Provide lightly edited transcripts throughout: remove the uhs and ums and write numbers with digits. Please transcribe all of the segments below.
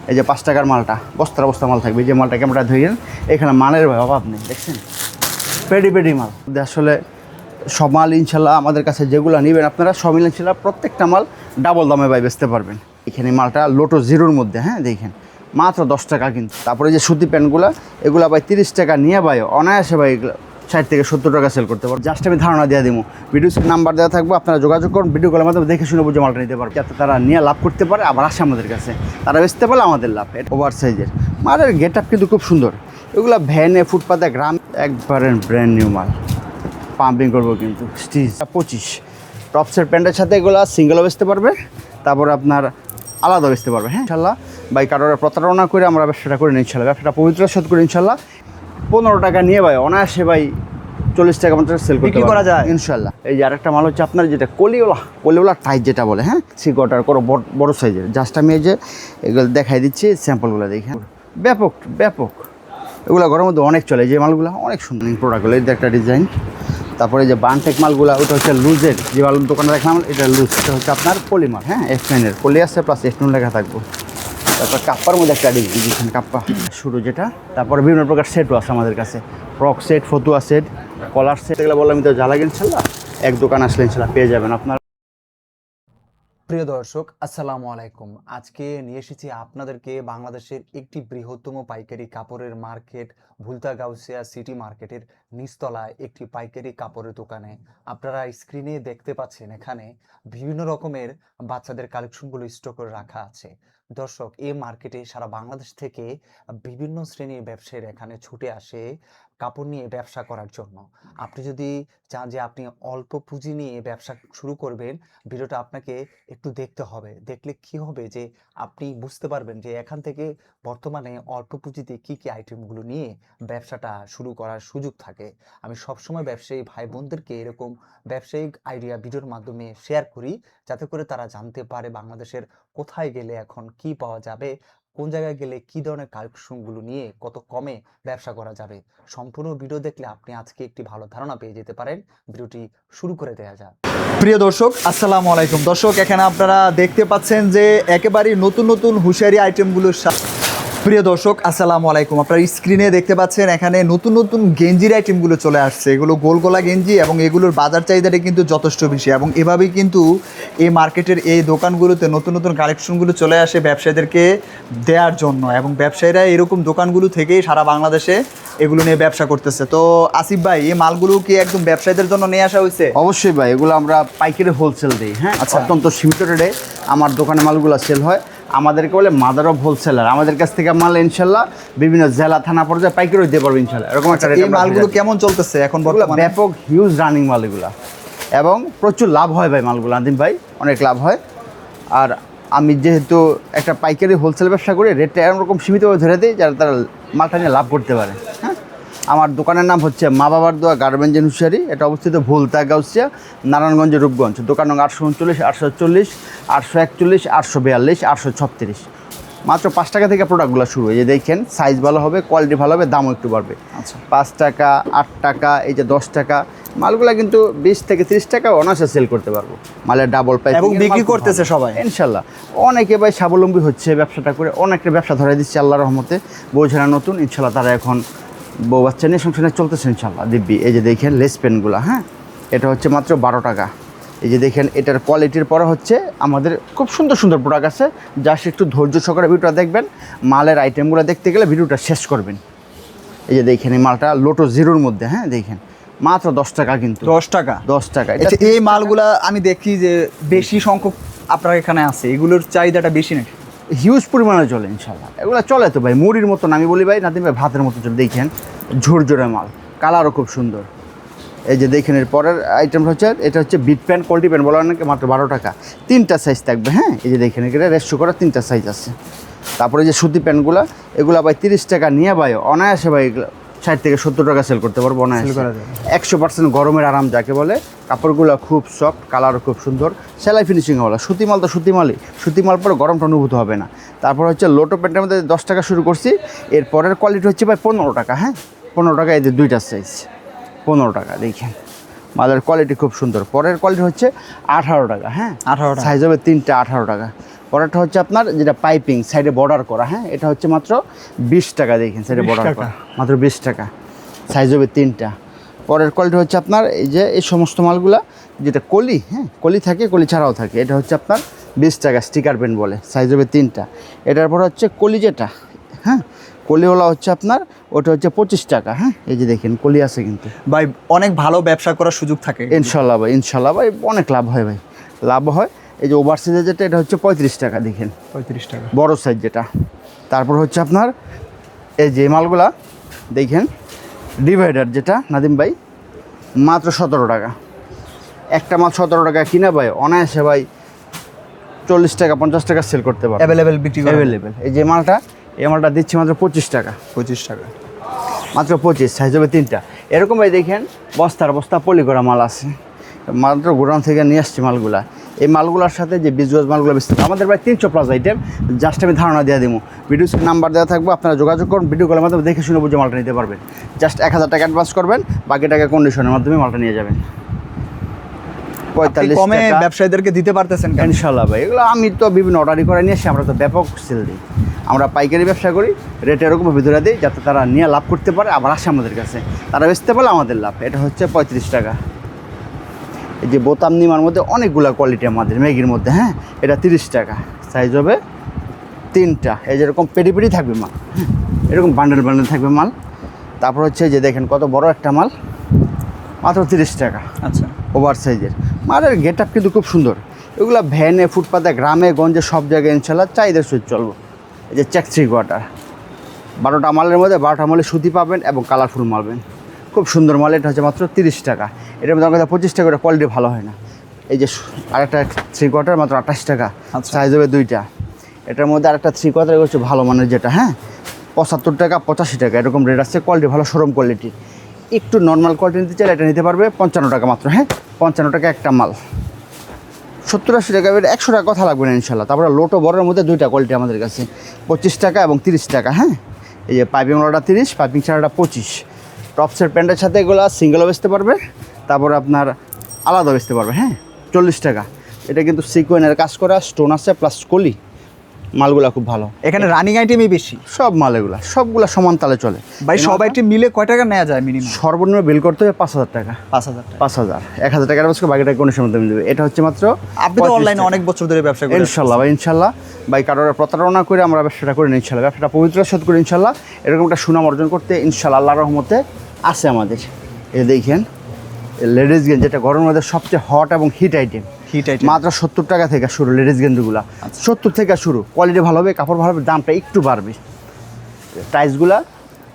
এই যে 5 টাকার মালটা বস্তা বস্তা মাল থাকবে, যে মালটা ক্যামেরা ধরেন এখানে মালের ভাই অভাব নেই, দেখছেন পেডি পেডি মাল। আসলে সব মাল ইনশাল্লাহ আমাদের কাছে যেগুলো নেবেন আপনারা সব ইনশাল্লাহ প্রত্যেকটা মাল ডাবল দামে ভাই বেচতে পারবেন। এখানে মালটা লোটো জিরোর মধ্যে, হ্যাঁ দেখেন মাত্র 10 টাকা কিন্তু। তারপরে যে সুতি প্যান্টগুলো এগুলো ভাই 30 টাকা নিয়ে ভাই অনায়াসে ভাই 60 থেকে 70 টাকা সেল করতে পারবো। জাস্ট আমি ধারণা দিয়ে দিব, ভিডিও নাম্বার দেওয়া থাকবো, আপনারা যোগাযোগ করুন, ভিডিও কলের মাধ্যমে দেখে শুনে বুঝে মালটা নিতে পারবে, যাতে তারা নিয়ে লাভ করতে পারে আবার আসে আমাদের কাছে, তারা বেচতে পারলে আমাদের লাভ। ওভার সাইজের মালের গেট আপ কিন্তু খুব সুন্দর, এগুলো ভ্যানে ফুটপাতে গ্রাম একবারে ব্র্যান্ড নিউ মাল পাম্পিং করবো কিন্তু। স্টিচ 25 টপসের প্যান্টের সাথে এগুলো সিঙ্গেলও বেচতে পারবে, তারপরে আপনার আলাদা বেচতে পারবে। হ্যাঁ ইনশাল্লাহ ভাই কারোর প্রতারণা করে আমরা ব্যবসাটা করি না, ইনশাল্লাহ ব্যবসাটা পবিত্র সৎ করি ইনশাল্লাহ। 15 টাকা নিয়ে ভাই অনায়াসে ভাই 40 টাকা পর্যন্ত সেল করতে করা যায় ইনশাল্লাহ। এই যে আরেকটা মাল হচ্ছে আপনার যেটা কলিওলা টাইট যেটা বলে, হ্যাঁ সিকোটার করো বড় সাইজের। জাস্ট আমি এই যে এগুলো দেখাই দিচ্ছি, স্যাম্পলগুলো দেখেন ব্যাপক এগুলো ঘরের মধ্যে অনেক চলে, যে মালগুলো অনেক সুন্দর প্রোডাক্টগুলো। এই যে একটা ডিজাইন। তারপরে যে বানটেক মালগুলো ওটা হচ্ছে লুজের, যে মাল দোকানে দেখলাম এটা লুজ, এটা হচ্ছে আপনার পলিমার, হ্যাঁ F9-এর পলি আছে প্লাস F9 লেখা থাকবো। তারপর কাপ্পার মধ্যে একটা ডিজাইন কাপ্পা শুরু যেটা। তারপরে বিভিন্ন প্রকার সেটও আছে আমাদের কাছে, ফ্রক সেট, ফতুয়া সেট, কলার সেট, এগুলো বললাম তো জ্বালা ইনশাল্লাহ এক দোকান আসলে ইনশাল্লাহ পেয়ে যাবেন আপনার। প্রিয় দর্শক আসসালামু আলাইকুম। আজকে নিয়ে এসেছি আপনাদেরকে বাংলাদেশের একটি বৃহত্তম পাইকারি কাপড়ের মার্কেট ভুলতা গাউসিয়া সিটি মার্কেটের নিচতলায় একটি পাইকারি কাপড়ের দোকানে। আপনারা স্ক্রিনে দেখতে পাচ্ছেন এখানে বিভিন্ন রকমের বাচ্চাদের কালেকশনগুলো স্টক করে রাখা আছে। দর্শক, এই মার্কেটে সারা বাংলাদেশ থেকে বিভিন্ন শ্রেণীর ব্যবসায়ীরা এখানে ছুটে আসে কাপড় নিয়ে ব্যবসা করার জন্য। আপনি যদি চান যে আপনি অল্প পুঁজি নিয়ে ব্যবসা শুরু করবেন, ভিডিওটা আপনাকে একটু দেখতে হবে। দেখলে কি হবে যে আপনি বুঝতে পারবেন যে এখান থেকে বর্তমানে অল্প পুঁজিতে কি কি আইটেমগুলো নিয়ে ব্যবসাটা শুরু করার সুযোগ থাকে। আমি সবসময় ব্যবসায়ী ভাই বোনদেরকে এরকম ব্যবসায়িক আইডিয়া ভিডিওর মাধ্যমে শেয়ার করি, যাতে করে তারা জানতে পারে বাংলাদেশের কোথায় গেলে এখন কি পাওয়া যাবে, কোন জায়গায় গেলে কি ধরনের কালেকশনগুলো নিয়ে কত কমে ব্যবসা করা যাবে। সম্পূর্ণ ভিডিও দেখলে আপনি আজকে একটি ভালো ধারণা পেয়ে যেতে পারেন। ভিডিওটি শুরু করে দেওয়া যাক। প্রিয় দর্শক আসসালামু আলাইকুম। দর্শক, এখানে আপনারা দেখতে পাচ্ছেন যে একেবারেই নতুন নতুন হুঁশিয়ারি আইটেমগুলোর প্রিয় দর্শক আসসালামু আলাইকুম। আপনারা স্ক্রিনে দেখতে পাচ্ছেন এখানে নতুন নতুন গেঞ্জির আইটেমগুলো চলে আসছে। এগুলো গোল গলা গেঞ্জি এবং এগুলোর বাজার চাহিদাটা কিন্তু যথেষ্ট বেশি, এবং এভাবেই কিন্তু এই মার্কেটের এই দোকানগুলোতে নতুন নতুন কালেকশনগুলো চলে আসে ব্যবসায়ীদেরকে দেওয়ার জন্য, এবং ব্যবসায়ীরা এরকম দোকানগুলো থেকেই সারা বাংলাদেশে এগুলো নিয়ে ব্যবসা করতেছে। তো আসিফ ভাই, এই মালগুলো কি একদম ব্যবসায়ীদের জন্য নিয়ে আসা হয়েছে? অবশ্যই ভাই, এগুলো আমরা পাইকারি হোলসেল দিই, হ্যাঁ অত্যন্ত সীমিত রেটে আমার দোকানে মালগুলো সেল হয়। আমাদেরকে বলে মাদার অফ হোলসেলার। আমাদের কাছ থেকে মাল ইনশাল্লাহ বিভিন্ন জেলা থানা পর্যায়ে পাইকারি দিতে পারবো ইনশাল্লাহ। এরকম একটা রেট। এই মালগুলো কেমন চলতেছে এখন বর্তমানে? ব্যাপক হিউজ রানিং মাল এগুলো, এবং প্রচুর লাভ হয় ভাই মালগুলো, আদিম ভাই অনেক লাভ হয়। আর আমি যেহেতু একটা পাইকারি হোলসেল ব্যবসা করি, রেটটা এরকম সীমিতভাবে ধরে দিই যারা তারা মালটা নিয়ে লাভ করতে পারে। হ্যাঁ, আমার দোকানের নাম হচ্ছে মা বাবার দোয়া গার্মেন্টস এন্ড হুঁশিয়ারি। এটা অবস্থিত ভুলতা গাউসিয়া, নারায়ণগঞ্জ, রূপগঞ্জ। দোকান নং 839, 840, 841, 842, 836। মাত্র 5 টাকা থেকে প্রোডাক্টগুলো শুরু। এই যে দেখেন সাইজ ভালো হবে, কোয়ালিটি ভালো হবে, দামও একটু বাড়বে। আচ্ছা, 5 টাকা, 8 টাকা, এই যে 10 টাকা মালগুলো কিন্তু 20 থেকে 30 টাকা অনায়াসে সেল করতে পারবো। মালের ডাবল প্রাইস এবং বিক্রি করতেছে সবাই ইনশাল্লাহ। অনেকে ভাই স্বাবলম্বী হচ্ছে ব্যবসাটা করে, অনেকের ব্যবসা ধরে দিচ্ছে আল্লাহর রহমতে। বউঝানা নতুন ইনশাল্লাহ, তারা এখন বউ বাচ্চা নিয়ে সংসারে চলতেছে ইনশাল্লাহ দিব্যি। এই যে দেখেন লেস পেনগুলো, হ্যাঁ এটা হচ্ছে মাত্র 12 টাকা। এই যে দেখেন এটার কোয়ালিটির পরে হচ্ছে আমাদের খুব সুন্দর সুন্দর প্রোডাক্ট আছে। জাস্ট একটু ধৈর্য সহকারে ভিডিওটা দেখবেন, মালের আইটেমগুলো দেখতে গেলে ভিডিওটা শেষ করবেন। এই যে দেখেন এই মালটা লোটো জিরোর মধ্যে, হ্যাঁ দেখেন মাত্র 10 টাকা কিন্তু। 10 টাকা? 10 টাকা। এই মালগুলা আমি দেখি যে বেশি সংখ্যক আপনার এখানে আছে, এগুলোর চাহিদাটা বেশি নাকি? হিউজ পরিমাণে চলে ইনশাল্লাহ। এগুলো চলে তো ভাই মুড়ির মতন, আমি বলি ভাই নাদিম ভাই ভাতের মতো চলে। দেখেন ঝোরঝোরে মাল, কালারও খুব সুন্দর। এই যে দেখেন এর পরের আইটেমটা হচ্ছে, এটা হচ্ছে বিট প্যান্ট, কোয়ালিটি প্যান্ট বলা অনেকে, মাত্র 12 টাকা। 3টা সাইজ থাকবে, হ্যাঁ এই যে দেখেন এখানে রেস্টু করা 3টা সাইজ আছে। তারপরে যে সুতি প্যান্টগুলো এগুলো ভাই 30 টাকা নিয়ে ভাই অনায়াসে ভাই 60 থেকে 70 টাকা সেল করতে পারবো অনায়াসে। 100% গরমের আরাম যাকে বলে। কাপড়গুলো খুব সফট, কালারও খুব সুন্দর, সেলাই ফিনিশিং হলো। সুতি মাল তো সুতি মালই, সুতি মাল পরে গরমটা অনুভূত হবে না। তারপর হচ্ছে লোটো প্যান্টের মধ্যে 10 টাকা শুরু করছি। এর পরের কোয়ালিটি হচ্ছে ভাই 15 টাকা, হ্যাঁ 15 টাকা। এদের 2টা সাইজ 15 টাকা। দেখেন মালের কোয়ালিটি খুব সুন্দর। পরের কোয়ালিটি হচ্ছে 18 টাকা, হ্যাঁ 18 টাকা সাইজ হবে 3টা 18 টাকা। পরেরটা হচ্ছে আপনার যেটা পাইপিং সাইডে বর্ডার করা, হ্যাঁ এটা হচ্ছে মাত্র 20 টাকা, দেখেন সাইডে 20 বর্ডার টাকা। করা মাত্র 20 টাকা, সাইজ হবে 3টা। পরের কোয়ালিটি হচ্ছে আপনার এই যে এই সমস্ত মালগুলা যেটা কলি, হ্যাঁ কলি থাকে কলি ছাড়াও থাকে, এটা হচ্ছে আপনার 20 টাকা, স্টিকার পেন বলে, সাইজ হবে 3টা। এটার পর হচ্ছে কলি যেটা, হ্যাঁ কলিওয়ালা হচ্ছে আপনার ওটা হচ্ছে 25 টাকা, হ্যাঁ এই যে দেখেন কলি আছে কিন্তু। ভাই অনেক ভালো ব্যবসা করার সুযোগ থাকে। ইনশাল্লাহ ভাই অনেক লাভ হয় ভাই, লাভ হয়। এই যে ওভার সাইজের যেটা এটা হচ্ছে 35 টাকা, দেখেন 35 টাকা। বড় সাইজ যেটা। তারপর হচ্ছে আপনার এই যে মালগুলা দেখেন ডিভাইডার যেটা নাদিম ভাই মাত্র 17 টাকা, একটা মাল 17 টাকা কিনা ভাই অনায়াসে ভাই 40 টাকা 50 টাকা সেল করতে পারবে, অ্যাভেলেবেল বিক্রি করা। অ্যাভেলেবেল। এই যে মালটা এই মালটা দিচ্ছি মাত্র 25 টাকা, 25 টাকা। মাত্র 25, সাইজ হবে 3টা। এরকম ভাই দেখেন বস্তার বস্তা পলি করা মাল আছে, মাত্র গোডাউন থেকে নিয়ে আসছি মালগুলা। এই মালগুলোর সাথে যে বিজনেস মালগুলো বেশি আমাদের প্রায় 300+ আইটেম, জাস্ট আমি ধারণা দিয়ে দিব। ভিডিও নাম্বার দেওয়া থাকবে, আপনারা যোগাযোগ করুন, ভিডিও কলের মাধ্যমে দেখে শুনে বুঝে মালটা নিতে পারবেন। জাস্ট 1000 টাকা অ্যাডভান্স করবেন, বাকি টাকা কন্ডিশনের মাধ্যমে মালটা নিয়ে যাবেন। আপনি 45 কমে টাকা ব্যবসায়ীদেরকে দিতে পারতেছেন কেন? ইনশাল্লাহ ভাই, এগুলো আমি তো বিভিন্ন অর্ডারই করে নিয়ে আসি, আমরা তো ব্যাপক সেল দিই, আমরা পাইকারি ব্যবসা করি, রেট এরকম ভিতরে দিই যাতে তারা নিয়ে লাভ করতে পারে, আবার আসে আমাদের কাছে, তারা বেচতে পারলে আমাদের লাভ। এটা হচ্ছে 35 টাকা। এই যে বোতাম নিমার মধ্যে অনেকগুলো কোয়ালিটি আমাদের ম্যাগির মধ্যে, হ্যাঁ এটা 30 টাকা, সাইজ হবে 3টা। এই যেরকম পেটি পেটি থাকবে মাল, হ্যাঁ এরকম বান্ডেল বান্ডেল থাকবে মাল। তারপর হচ্ছে যে দেখেন কত বড় একটা মাল, মাত্র 30 টাকা, আচ্ছা। ওভার সাইজের মালের গেট আপ কিন্তু খুব সুন্দর। এগুলো ভ্যানে ফুটপাতে গ্রামে গঞ্জে সব জায়গায় ইনশাল্লাহ চাহিদা সুইচ চলবো। এই যে চেক 3 কোয়ার্টার 12টা মালের মধ্যে 12টা মালে সুতি পাবেন এবং কালারফুল মালবেন, খুব সুন্দর মাল। এটা হচ্ছে মাত্র 30 টাকা, এটার মধ্যে আমাদের 25 টাকা, এটা কোয়ালিটি ভালো হয় না। এই যে আরেকটা 3 কোয়ার্টার মাত্র 28 টাকা, আচ্ছা। সাইজ হবে 2টা। এটার মধ্যে আরেকটা 3 কোয়ার্টার হচ্ছে ভালো মানের যেটা, হ্যাঁ 75 টাকা 85 টাকা এরকম রেট আছে, কোয়ালিটি ভালো, শোরুম কোয়ালিটি। একটু নর্মাল কোয়ালিটি নিতে চাইলে এটা নিতে পারবে 55 টাকা মাত্র, হ্যাঁ 55 টাকা একটা মাল। 70-80 টাকা, 100 টাকা কথা লাগবে না ইনশাল্লাহ। তারপরে লোটো বড়ের মধ্যে 2টা কোয়ালিটি আমাদের কাছে, 25 টাকা এবং 30 টাকা, হ্যাঁ এই যে পাইপিং ওয়ালাটা 30, পাইপিং ছাড়াটা 25। টপসের প্যান্টের সাথে এগুলো সিঙ্গেলও বেচতে পারবে, তারপরে আপনার আলাদা বেচতে পারবে, হ্যাঁ 40 টাকা। এটা কিন্তু সিকোয়েনের কাজ করা, স্টোন আছে প্লাস কলি, মালগুলা খুব ভালো। এখানে রানিং আইটেমই বেশি সব মাল এগুলা সবগুলা সমান তালে চলে ভাই। সব আইটেম মিলে কয় টাকা নেওয়া যায় মিনিমাম? সর্বনিম্ন বিল করতে হবে 5000 টাকা, 5000 টাকা। 5000 1000 টাকার বছর বাকি টাকা কোনো সময় তুমি দেবে। এটা হচ্ছে মাত্র আপনি তো 35 অনলাইনে টাকা। অনেক বছর ধরে ব্যবসা করেন। ইনশাল্লাহ ভাই, ইনশাল্লাহ ভাই, কারোর প্রতারণা করে আমরা ব্যবসাটা করি না ইনশাল্লাহ, ব্যবসাটা পবিত্র সাথে করি ইনশাল্লাহ। এরকম একটা সুনাম অর্জন করতে ইনশাল্লাহ আল্লাহর রহমতে আছে আমাদের। এই দেখেন লেডিস গেঞ্জ, যেটা গরমের মধ্যে সবচেয়ে হট এবং হিট আইটেম, হিট আইটেম মাত্র 70 টাকা থেকে শুরু লেডিস গেঞ্জগুলো, 70 থেকে শুরু। কোয়ালিটি ভালো হবে, কাপড় ভালো হবে, দামটা একটু বাড়বে। টাইসগুলা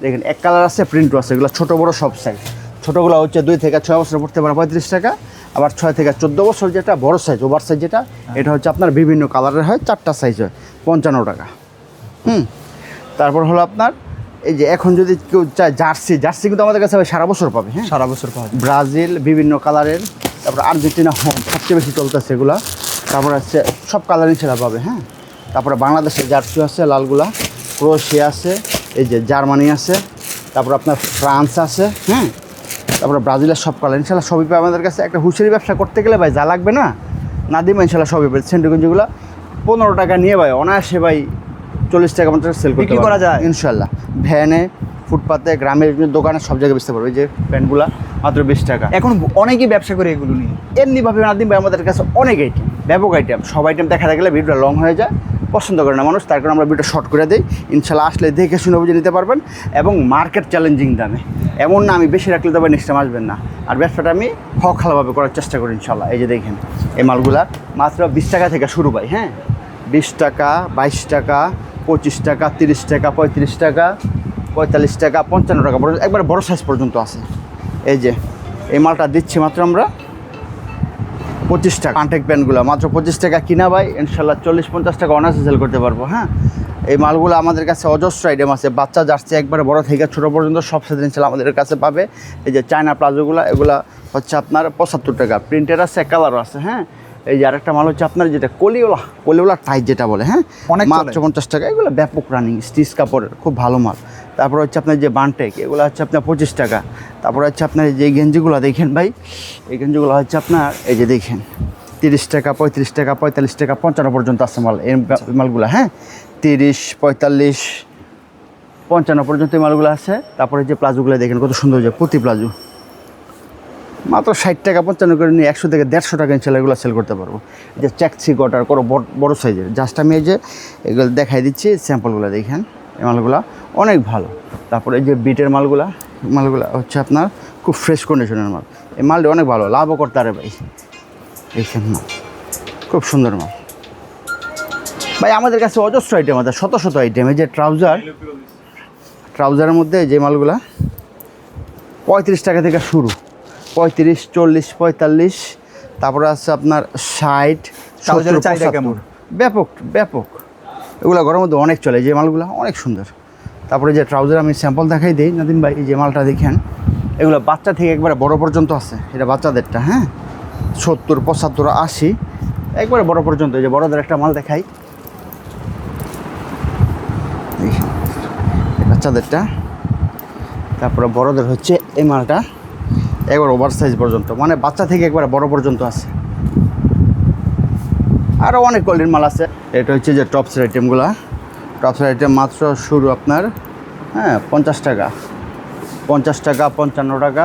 দেখেন এক কালার আছে, প্রিন্টও আছে, এগুলো ছোটো বড়ো সব সাইজ। ছোটোগুলো হচ্ছে 2 থেকে 6 বছর পড়তে পারে 35 টাকা, আবার 6 থেকে 14 বছর যেটা বড় সাইজ ওভার সাইজ যেটা, এটা হচ্ছে আপনার বিভিন্ন কালারের হয়, 4টা সাইজ হয়, 55 টাকা। তারপর হলো আপনার এই যে এখন যদি কেউ চায় জার্সি, জার্সি কিন্তু আমাদের কাছে সারা বছর পাবে, হ্যাঁ সারা বছর পাওয়া যায়। ব্রাজিল বিভিন্ন কালারের, তারপর আর্জেন্টিনা হোম সবচেয়ে বেশি চলতেছে এগুলা, তারপর হচ্ছে সব কালারই ছেড়া পাবে, হ্যাঁ তারপরে বাংলাদেশের জার্সি আছে লালগুলা, ক্রোয়েশিয়া আছে, এই যে জার্মানি আছে, তারপর আপনার ফ্রান্স আছে, হ্যাঁ তারপরে ব্রাজিলের সব কালার ইনশাল্লাহ সবই পাবে আমাদের কাছে। একটা হুঁশিয়ারি ব্যবসা করতে গেলে ভাই যা লাগবে না দিবে ইনশাল্লাহ সবই পাবে। সেন্টুকুঞ্জিগুলো 15 টাকা নিয়ে ভাই অনায়াসে ভাই 40 টাকা 50 টাকা সেল বিক্রি করা যায় ইনশাল্লাহ। ভ্যানে ফুটপাতে গ্রামের দোকানে সব জায়গায় বেচতে পারবে। এই যে প্যান্টগুলা মাত্র 20 টাকা। এখন অনেকেই ব্যবসা করে এগুলো নিয়ে। এমনিভাবে নাদিম ভাই আমাদের কাছে অনেক আইটেম, ব্যাপক আইটেম, সব আইটেম দেখা গেলে ভিডিওটা লং হয়ে যায়, পছন্দ করে না মানুষ, তার কারণে আমরা ভিডিও শর্ট করে দিই। ইনশাল্লাহ আসলে দেখে শুনে বুঝে নিতে পারবেন এবং মার্কেট চ্যালেঞ্জিং দামে, এমন না আমি বেশি রাখলে তবে নেক্সট টাইম আসবেন না। আর ব্যবসাটা আমি হকহালাভাবে করার চেষ্টা করি ইনশাল্লাহ। এই যে দেখেন এই মালগুলা মাত্র 20 টাকা থেকে শুরু ভাই, হ্যাঁ 20 টাকা 22 টাকা 25 টাকা 30 টাকা 35 টাকা 45 টাকা 55 টাকা একবার বড় সাইজ পর্যন্ত আছে। এই যে এই মালটা দিচ্ছি মাত্র আমরা 25 টাকা। কন্ট্যাক্ট প্যান্টগুলো মাত্র 25 টাকা কিনা ভাই, ইনশাল্লাহ 40-50 টাকা অনার্সে সেল করতে পারবো। হ্যাঁ এই মালগুলো আমাদের কাছে অজস্র আইটেম আছে, বাচ্চা জার্সি একবারে বড় থেকে ছোটো পর্যন্ত সব সাইজ ইনশাল্লাহ আমাদের কাছে পাবে। এই যে চায়না প্লাজোগুলো এগুলো হচ্ছে আপনার 75 টাকা, প্রিন্টের আছে, কালারও আছে। হ্যাঁ এই যে আরেকটা মাল হচ্ছে আপনার যেটা কলিওলা টাইট যেটা বলে, হ্যাঁ অনেক মাত্র 50 টাকা। এগুলো ব্যাপক রানিং স্টিচ কাপড়ের খুব ভালো মাল। তারপর হচ্ছে আপনার যে বানটেক এগুলো হচ্ছে আপনার 25 টাকা। তারপর হচ্ছে আপনার যে গেঞ্জিগুলো দেখেন ভাই, এই গেঞ্জিগুলো হচ্ছে আপনার এই যে দেখেন 30 টাকা 35 টাকা 45 টাকা 55 পর্যন্ত আছে মাল এই মালগুলো, হ্যাঁ 30 45 55 পর্যন্ত এই মালগুলো আছে। তারপরে যে প্লাজোগুলো দেখেন কত সুন্দর, যে প্রতি প্লাজো মাত্র 60 টাকা 55 করে নিয়ে 100 থেকে 150 টাকা ইনশাল্লাহ এগুলো সেল করতে পারবো। যে চ্যাক্সি গটার কোনো বড় সাইজের, জাস্ট আমি এই যে এগুলো দেখাই দিচ্ছি, স্যাম্পলগুলো দেখেন এই মালগুলো অনেক ভালো। তারপরে এই যে বিটের মালগুলো হচ্ছে আপনার খুব ফ্রেশ কন্ডিশনের মাল, এই মালটা অনেক ভালো, লাভও করতে পারে ভাই। এইখান মাল খুব সুন্দর মাল ভাই, আমাদের কাছে অজস্র আইটেম আছে, শত শত আইটেম। এই যে ট্রাউজারের মধ্যে যে মালগুলা 35 টাকা থেকে শুরু, 35 40 45, তারপরে আছে আপনার 60 ট্রাউজারের চাহিদা কেমন? ব্যাপক এগুলো ঘরের মধ্যে অনেক চলে, যে মালগুলো অনেক সুন্দর। তারপরে যে ট্রাউজার আমি স্যাম্পল দেখাই দিই নাদিম ভাই, এই যে মালটা দেখেন এগুলো বাচ্চা থেকে একবারে বড় পর্যন্ত আছে, এটা বাচ্চাদেরটা, হ্যাঁ 70 75 80 একবারে বড় পর্যন্ত। এই যে বড়দের একটা মাল দেখাই, বাচ্চাদেরটা। তারপরে বড়দের হচ্ছে এই মালটা একবার ওভার সাইজ পর্যন্ত, মানে বাচ্চা থেকে একবারে বড় পর্যন্ত আছে। আরও অনেক কোয়ালিটির মাল আছে। এটা হচ্ছে যে টপসের আইটেমগুলো, টপসের আইটেম মাত্র শুরু আপনার, হ্যাঁ 50 টাকা 55 টাকা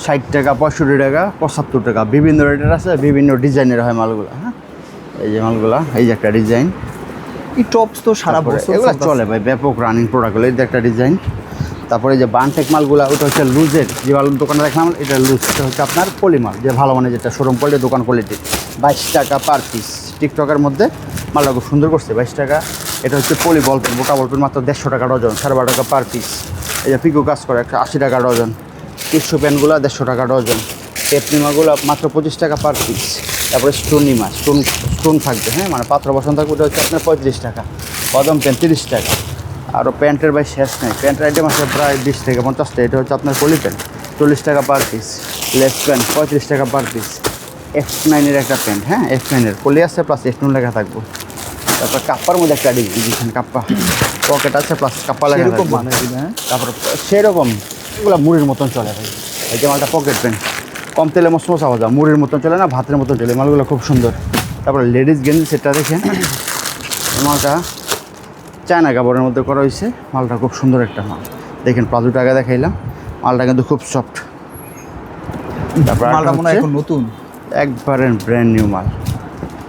60 টাকা 65 টাকা 75 টাকা, বিভিন্ন রেটের আছে, বিভিন্ন ডিজাইনের হয় মালগুলো। হ্যাঁ এই যে মালগুলা, এই যে একটা ডিজাইন, এই টপস তো সারা বছর এগুলো চলে ভাই, ব্যাপক রানিং প্রোডাক্টগুলো। এই যে একটা ডিজাইন। তারপরে যে বানটেক মালগুলো, ওটা হচ্ছে লুজের, যে মালগুলো দোকানে দেখলাম এটা লুজ, এটা হচ্ছে আপনার পলিমাল, যে ভালো মানে যেটা শোরুম কোয়ালিটি দোকান কোয়ালিটি, 22 টাকা পার পিস। টিকটকের মধ্যে মালটা খুব সুন্দর করছে, 22 টাকা। এটা হচ্ছে পলি বলপেন, বোটা বলপেন মাত্র 150 টাকা ডজন, 12.5 টাকা পার পিস। এই যে পিকো কাজ করে 180 টাকা ডজন। টিস্যু প্যানগুলো 150 টাকা ডজন। টেপনিমাগুলো মাত্র 25 টাকা পার পিস। তারপরে স্টোনিমা, স্টোন থাকবে, হ্যাঁ মানে পাত্র বসন থাকবে, ওটা হচ্ছে আপনার 35 টাকা। কদম পেন 30 টাকা। আরও প্যান্টের ভাই শেষ নেই, প্যান্টের আইটেম আছে প্রায় 20 থেকে 50টা। এটা হচ্ছে আপনার পলি প্যান্ট 40 টাকা পার পিস। লেস প্যান্ট 35 টাকা পার পিস। F9-এর একটা প্যান্ট, হ্যাঁ F9-এর পলি আছে প্লাস F9 লেখা থাকবো। তারপর কাপ্পার মধ্যে একটা ডিজাইন, কাপ্পা পকেট আছে প্লাস কাপ্পা লেখা থাকবে। মানে হ্যাঁ তারপর সেরকম এগুলো মুড়ির মতন চলে ভাই। এই যে মালটা পকেট প্যান্ট, কম তেলে মশমশা ভাজা, মুড়ির মতন চলে না, ভাতের মতন চলে, মালগুলো খুব সুন্দর। তারপরে লেডিস গেঞ্জি সেটটা দেখেন, মালটা চায়না কাপড়ের মধ্যে করা হয়েছে, মালটা খুব সুন্দর একটা মাল। দেখেন প্লাজোটা আগে দেখাইলাম, মালটা কিন্তু খুব সফট। তারপর মালটা মনে হয় এখন নতুন, একবারে ব্র্যান্ড নিউ মাল,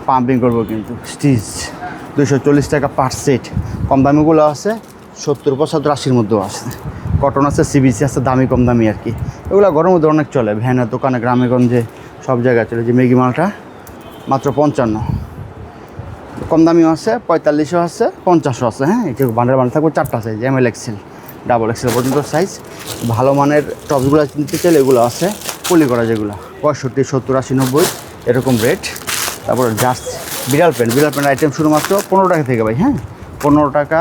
পাম্পিং করবো কিন্তু। স্টিচ 240 টাকা পার সেট। কম দামিগুলো আছে 70 75 80-র মধ্যেও আছে। কটন আছে, সিবিসি আছে, দামি কম দামি আর কি। এগুলো ঘরের মধ্যে অনেক চলে, ভ্যানের দোকানে গ্রামে গঞ্জে সব জায়গায় চলে। যে মেগি মালটা মাত্র 55। কম দামিও আছে, 45ও আছে, 50ও আছে। হ্যাঁ এটা বান্ডেল থাকবে 4টা size, ML XL double XL পর্যন্ত সাইজ। ভালো মানের টপসগুলো নিতে চাইলে এগুলো আছে পলি করা, যেগুলো 65 70 80 90 এরকম রেট। তারপর জাস্ট বিড়াল প্যান্ট আইটেম শুধুমাত্র 15 টাকা থেকে ভাই, হ্যাঁ 15 টাকা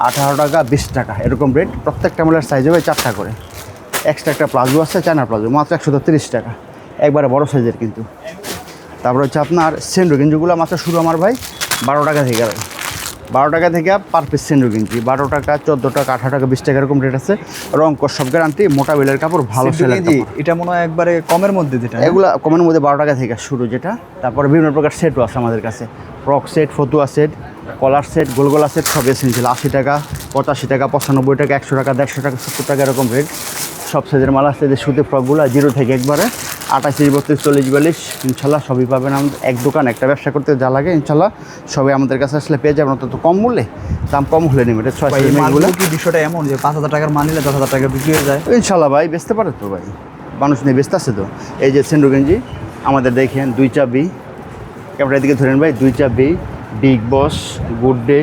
18 টাকা 20 টাকা এরকম রেট। প্রত্যেকটা মালের সাইজ হবে 4টা করে। এক্সট্রা একটা প্লাজো আছে, চায়না প্লাজো, মাত্র 130 টাকা, একবারে বড় সাইজের কিন্তু। তারপর হচ্ছে আপনার সেন্ডো গেঞ্জিগুলো মাত্র শুরু আমার ভাই 12 টাকা থেকে, 12 টাকা থেকে পার পিস সেন্ডো গেঞ্জি, 12 টাকা 14 টাকা 18 টাকা 20 টাকা এরকম রেট আছে। রং কস সব গ্যারান্টি, মোটা বেলের কাপড়, ভালো সেলের কাপড়। এটা মনে হয় একবারে কমের মধ্যে, যেটা এগুলা কমের মধ্যে 12 টাকা থেকে শুরু যেটা। তারপরে বিভিন্ন প্রকার সেটও আছে আমাদের কাছে, ফ্রক সেট, ফতুয়া সেট, কলার সেট, গোলগোলা সেট, সব এসেন্সিয়াল 80 টাকা 85 টাকা 95 টাকা 100 টাকা 150 টাকা 70 টাকা এরকম রেট। সব সাইজের মাল আছে। যে সুতি ফ্রকগুলো 0 থেকে একবারে 28 32 40 42 ইনশাল্লাহ সবই পাবেন। আমাদের এক দোকান একটা ব্যবসা করতে যা লাগে ইনশাল্লাহ সবই আমাদের কাছে আসলে পেয়ে যাবেন, অন্তত কম মূল্যে, দাম কম হলে নেবেন। এটা 6 মালগুলো কি বিষয়টা এমন যে 5,000 টাকার মাল নিলে 10,000 টাকা বিক্রি হয়ে যায়? ইনশাল্লাহ ভাই বেচতে পারে তো ভাই, মানুষ নিয়ে ব্যস্ত আছে তো। এই যে সেন্ডো গেঞ্জি আমাদের দেখেন 2 চাবি, ক্যামেরার দিকে ধরেন ভাই, 2 চাবি, বিগ বস, গুড ডে,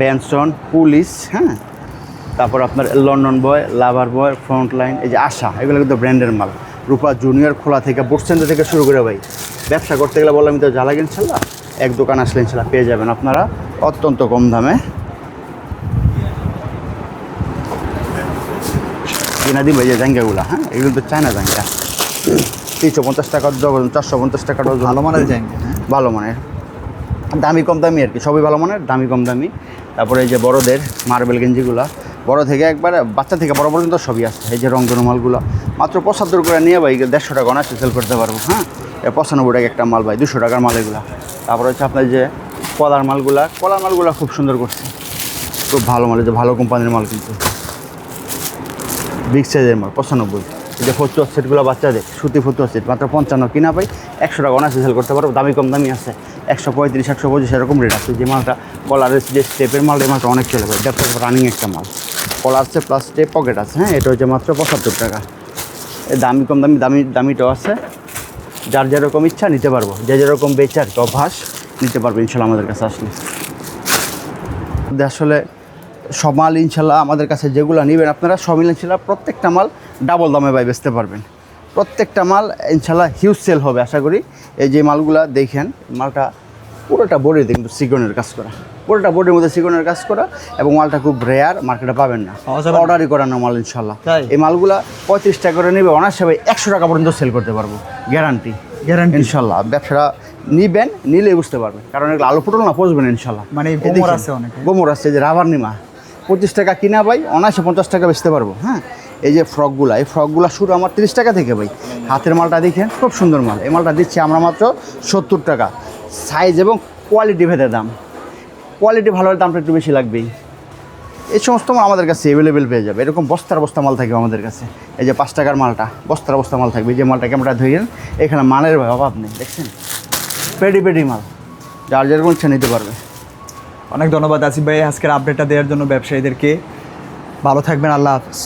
ব্যানসন, পুলিশ, হ্যাঁ তারপর আপনার লন্ডন বয়, লাভার বয়, ফ্রন্ট লাইন, এই যে আশা, এগুলো কিন্তু ব্র্যান্ডের মাল। রূপা জুনিয়র খোলা থেকে বোট সেন্টার থেকে শুরু করে ভাই ব্যবসা করতে গেলে বললাম তো যা লাগে ইনশাল্লাহ এক দোকান আসলে ইনশাল্লাহ পেয়ে যাবেন আপনারা অত্যন্ত কম দামে। কিনা দিন ভাই যে জাঙ্গাগুলো, হ্যাঁ এগুলো তো চায়না জাঙ্গা, 350 টাকা ডজন, 450 টাকা ডজন, ভালো মানের জাঙ্গা, ভালো মানের, দামি কম দামি আর কি, সবই ভালো মানের, দামি কম দামি। তারপরে এই যে বড়দের মার্বেল গেঞ্জিগুলো বড় থেকে একবারে বাচ্চা থেকে বড় পর্যন্ত সবই আছে। এই যে রংধনু মালগুলো মাত্র 75 করে নিয়ে ভাই 150 টাকা অনায়াসে সেল করতে পারবো। হ্যাঁ, 95 টাকা একটা মাল ভাই, 200 টাকার মাল এগুলো। তারপর হচ্ছে আপনার যে কলার মালগুলা খুব সুন্দর করছে, খুব ভালো মাল, এই যে ভালো কোম্পানির মাল, কিন্তু বিগ সাইজের মাল 95। এই যে ফতুয়া সেটগুলো বাচ্চাদের সুতি ফতুয়া সেট মাত্র 55 কিনা পাই 100 টাকা অনায়াসে সেল করতে পারবো। দামি কম দামি আছে, 135 125 এরকম রেট আছে। যে মালটা কলারের যে স্টেপের মাল, এই মালটা অনেক চলে ভাই, এটা রানিং একটা মাল। কলার আছে প্লাস স্টেপ পকেট আছে। হ্যাঁ, এটা হচ্ছে মাত্র 75 টাকা। এই দামি কম দামিটাও আছে, যার যেরকম ইচ্ছা নিতে পারবো, যে যেরকম বেচার অভ্যাস নিতে পারবো ইনশাল্লাহ আমাদের কাছে আসলে। আসলে সব মাল ইনশাল্লাহ আমাদের কাছে যেগুলো নেবেন আপনারা সব মিলে ইনশাল্লাহ প্রত্যেকটা মাল ডাবল দামে ভাই বেচতে পারবেন। প্রত্যেকটা মাল ইনশাল্লাহ হিউজ সেল হবে আশা করি। এই যে মালগুলা দেখেন, মালটা পুরোটা বডিতে কিন্তু সিকনের কাজ করা, পুরোটা বডির মধ্যে সিকনের কাজ করা, এবং মালটা খুব রেয়ার, মার্কেটে পাবেন না, অর্ডারই করানো মাল ইনশাল্লাহ। এই মালগুলা 35 টাকা করে নেবে অনায়াসে ভাই 100 টাকা পর্যন্ত সেল করতে পারবো, গ্যারান্টি ইনশাল্লাহ। ব্যবসাটা নিবেন, নিলেই বুঝতে পারবেন, কারণ এগুলো আলু পটল না পচবেন ইনশাল্লাহ। মানে গোমর আছে অনেক, গোমর আছে, যে রাবার নিমা 25 টাকা কিনা ভাই অনায়াসে 50 টাকা বেচতে পারবো। হ্যাঁ, এই যে ফ্রকগুলা, এই ফ্রকগুলা শুরু আমার 30 টাকা থেকে ভাই। হাতের মালটা দেখেন খুব সুন্দর মাল, এই মালটা দিচ্ছি আমরা মাত্র 70 টাকা। সাইজ এবং কোয়ালিটি ভেদে দাম, কোয়ালিটি ভালো হলে দামটা একটু বেশি লাগবেই। এই সমস্ত মাল আমাদের কাছে অ্যাভেলেবেল পেয়ে যাবে। এরকম বস্তার বস্তা মাল থাকবে আমাদের কাছে। এই যে 5 টাকার মালটা বস্তার বস্তা মাল থাকবে, যে মালটা ক্যামেরা ধরেন, এখানে মালের ভাই অভাব নেই, দেখছেন পেডি মাল, যার যেরকম ইচ্ছা নিতে পারবে। অনেক ধন্যবাদ আসিফ ভাই আজকের আপডেটটা দেওয়ার জন্য ব্যবসায়ীদেরকে। ভালো থাকবেন, আল্লাহ হাফেজ।